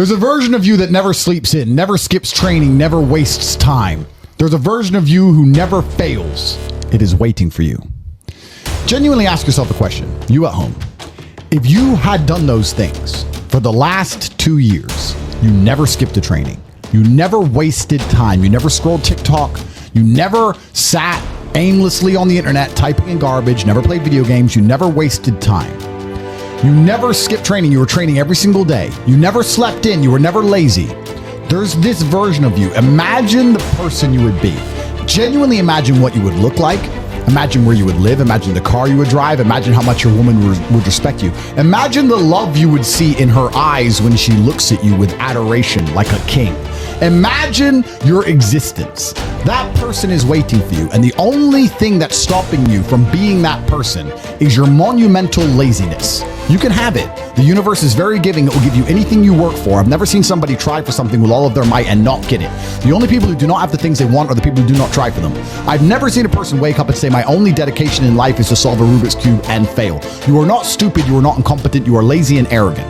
There's a version of you that never sleeps in, never skips training, never wastes time. There's a version of you who never fails. It is waiting for you. Genuinely ask yourself a question, you at home. If you had done those things for the last 2 years, you never skipped a training, you never wasted time, you never scrolled TikTok, you never sat aimlessly on the internet typing in garbage, never played video games, you never wasted time. You never skipped training, you were training every single day. You never slept in, you were never lazy. There's this version of you. Imagine the person you would be. Genuinely imagine what you would look like. Imagine where you would live. Imagine the car you would drive. Imagine how much your woman would respect you. Imagine the love you would see in her eyes when she looks at you with adoration like a king. Imagine your existence. That person is waiting for you, and the only thing that's stopping you from being that person is your monumental laziness. You can have it. The universe is very giving. It will give you anything you work for. I've never seen somebody try for something with all of their might and not get it. The only people who do not have the things they want are the people who do not try for them. I've never seen a person wake up and say, my only dedication in life is to solve a Rubik's Cube and fail. You are not stupid. You are not incompetent. You are lazy and arrogant.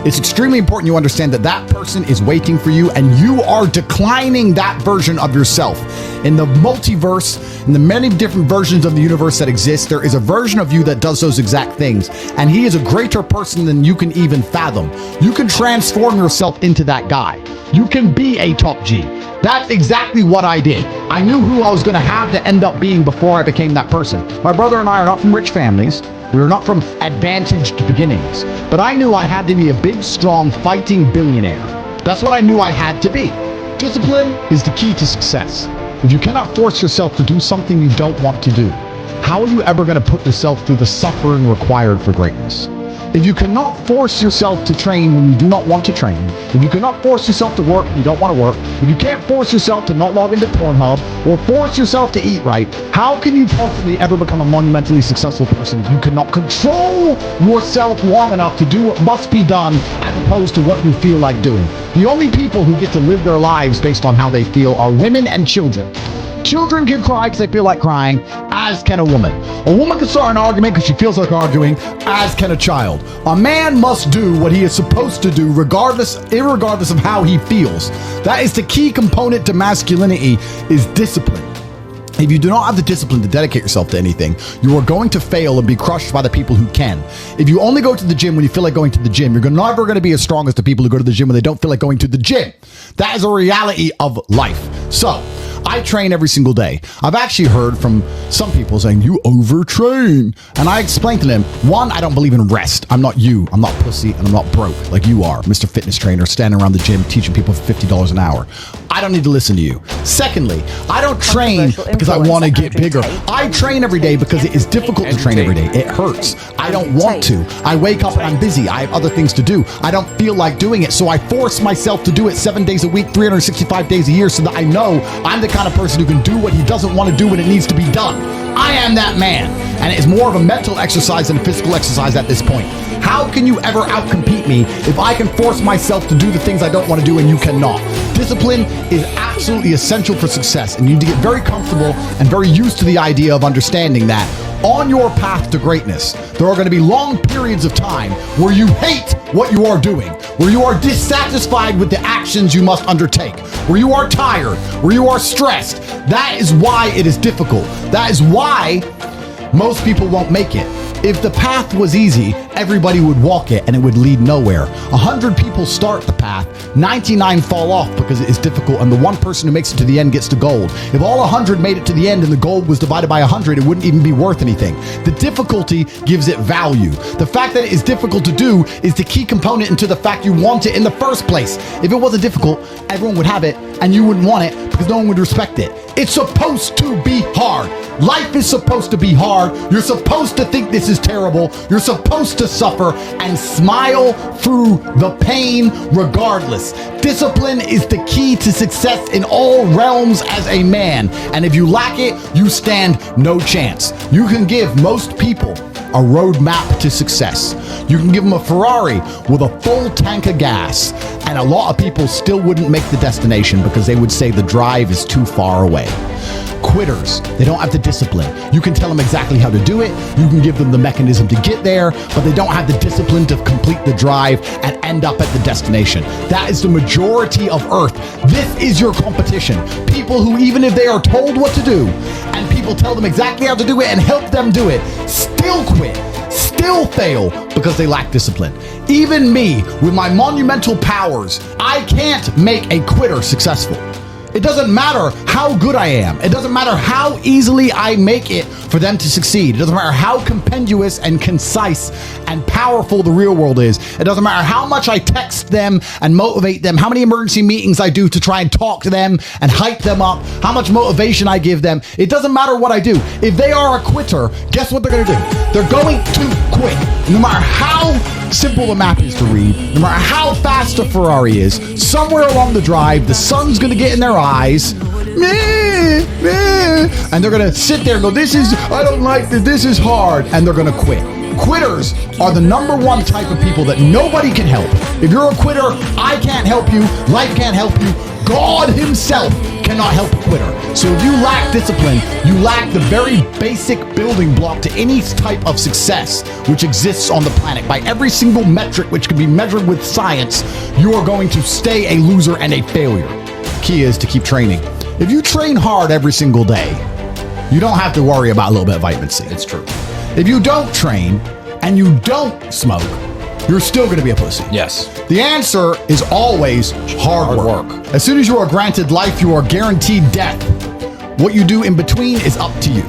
It's extremely important you understand that that person is waiting for you, and you are declining that version of yourself. In the multiverse, in the many different versions of the universe that exist, there is a version of you that does those exact things, and he is a greater person than you can even fathom. You can transform yourself into that guy. You can be a top G. That's exactly what I did. I knew who I was going to have to end up being before I became that person. My brother and I are not from rich families. We were not from advantaged beginnings, but I knew I had to be a big, strong, fighting billionaire. That's what I knew I had to be. Discipline is the key to success. If you cannot force yourself to do something you don't want to do, how are you ever going to put yourself through the suffering required for greatness? If you cannot force yourself to train when you do not want to train, if you cannot force yourself to work when you don't want to work, if you can't force yourself to not log into Pornhub or force yourself to eat right, how can you possibly ever become a monumentally successful person if you cannot control yourself long enough to do what must be done as opposed to what you feel like doing? The only people who get to live their lives based on how they feel are women and children. Children can cry because they feel like crying, as can a woman. A woman can start an argument because she feels like arguing, as can a child. A man must do what he is supposed to do irregardless of how he feels. That is the key component to masculinity, is discipline. If you do not have the discipline to dedicate yourself to anything, you are going to fail and be crushed by the people who can. If you only go to the gym when you feel like going to the gym, you're never going to be as strong as the people who go to the gym when they don't feel like going to the gym. That is a reality of life. So, I train every single day. I've actually heard from some people saying, you overtrain. And I explained to them, one, I don't believe in rest. I'm not you. I'm not pussy, and I'm not broke like you are, Mr. Fitness Trainer, standing around the gym teaching people for $50 an hour. I don't need to listen to you. Secondly, I don't train because I want to get bigger. I train every day because it is difficult to train every day. It hurts. I don't want to. I wake up and I'm busy. I have other things to do. I don't feel like doing it, so I force myself to do it 7 days a week, 365 days a year, so that I know I'm the kind of person who can do what he doesn't want to do when it needs to be done. I am that man, and it is more of a mental exercise than a physical exercise at this point. How can you ever outcompete me if I can force myself to do the things I don't want to do and you cannot? Discipline is absolutely essential for success, and you need to get very comfortable and very used to the idea of understanding that on your path to greatness, there are going to be long periods of time where you hate what you are doing, where you are dissatisfied with the actions you must undertake, where you are tired, where you are stressed. That is why it is difficult. That is why most people won't make it. If the path was easy, everybody would walk it and it would lead nowhere. 100 people start the path, 99 fall off because it is difficult, and the one person who makes it to the end gets the gold. If all 100 made it to the end and the gold was divided by 100, it wouldn't even be worth anything. The difficulty gives it value. The fact that it is difficult to do is the key component into the fact you want it in the first place. If it wasn't difficult, everyone would have it and you wouldn't want it because no one would respect it. It's supposed to be hard. Life is supposed to be hard. You're supposed to think this is terrible. You're supposed to suffer and smile through the pain regardless. Discipline is the key to success in all realms as a man. And if you lack it, you stand no chance. You can give most people a roadmap to success. You can give them a Ferrari with a full tank of gas, and a lot of people still wouldn't make the destination because they would say the drive is too far away. Quitters, they don't have the discipline. You can tell them exactly how to do it. You can give them the mechanism to get there, but they don't have the discipline to complete the drive and end up at the destination. That is the majority of Earth. This is your competition. People who, even if they are told what to do, and people tell them exactly how to do it and help them do it, still quit, still fail because they lack discipline. Even me, with my monumental powers, I can't make a quitter successful. It doesn't matter how good I am. It doesn't matter how easily I make it for them to succeed. It doesn't matter how compendious and concise and powerful the real world is. It doesn't matter how much I text them and motivate them, how many emergency meetings I do to try and talk to them and hype them up, how much motivation I give them. It doesn't matter what I do. If they are a quitter, guess what they're going to do? They're going to quit. No matter how simple the map is to read, no matter how fast a Ferrari is, somewhere along the drive, the sun's going to get in their eyes, and they're going to sit there and go, I don't like this, this is hard, and they're going to quit. Quitters are the number one type of people that nobody can help. If you're a quitter, I can't help you, life can't help you, God himself cannot help a quitter. So if you lack discipline, you lack the very basic building block to any type of success which exists on the planet. By every single metric which can be measured with science, you are going to stay a loser and a failure. Key is to keep training. If you train hard every single day, you don't have to worry about a little bit of vitamin C. It's true. If you don't train and you don't smoke, you're still going to be a pussy. Yes. The answer is always hard work. As soon as you are granted life, you are guaranteed death. What you do in between is up to you.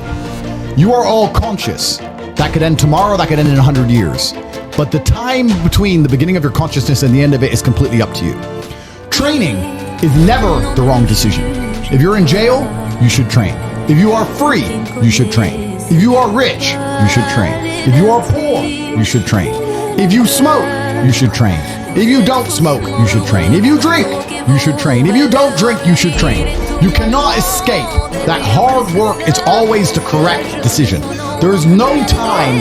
You are all conscious. That could end tomorrow, that could end in 100 years. But the time between the beginning of your consciousness and the end of it is completely up to you. Training is never the wrong decision. If you're in jail, you should train. If you are free, you should train. If you are rich, you should train. If you are poor, you should train. If you smoke, you should train. If you don't smoke, you should train. If you drink, you should train. If you don't drink, you should train. You cannot escape that hard work is always the correct decision. There is no time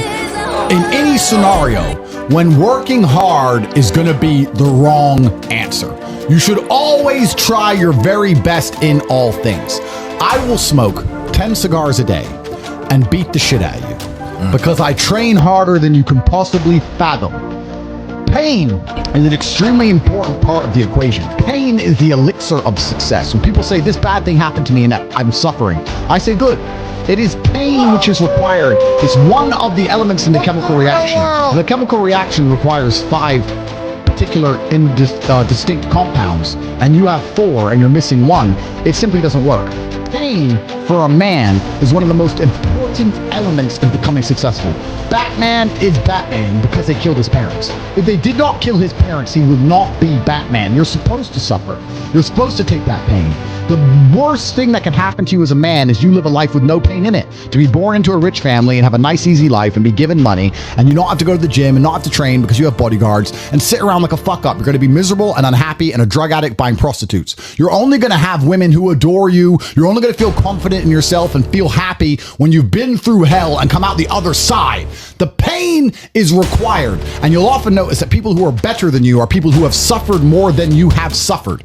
in any scenario when working hard is going to be the wrong answer. You should always try your very best in all things. I will smoke 10 cigars a day and beat the shit out of you because I train harder than you can possibly fathom. Pain is an extremely important part of the equation. Pain is the elixir of success. When people say this bad thing happened to me and I'm suffering, I say good. It is pain which is required. It's one of the elements in the chemical reaction. The chemical reaction requires 5 particular distinct compounds, and you have 4 and you're missing 1. It simply doesn't work. Pain for a man is one of the most important elements of becoming successful. Batman is Batman because they killed his parents. If they did not kill his parents, he would not be Batman. You're supposed to suffer. You're supposed to take that pain. The worst thing that can happen to you as a man is you live a life with no pain in it. To be born into a rich family and have a nice, easy life and be given money, and you don't have to go to the gym and not have to train because you have bodyguards and sit around like a fuck up. You're going to be miserable and unhappy and a drug addict buying prostitutes. You're only going to have women who adore you. You're only going to feel confident in yourself and feel happy when you've been through hell and come out the other side. The pain is required. And you'll often notice that people who are better than you are people who have suffered more than you have suffered.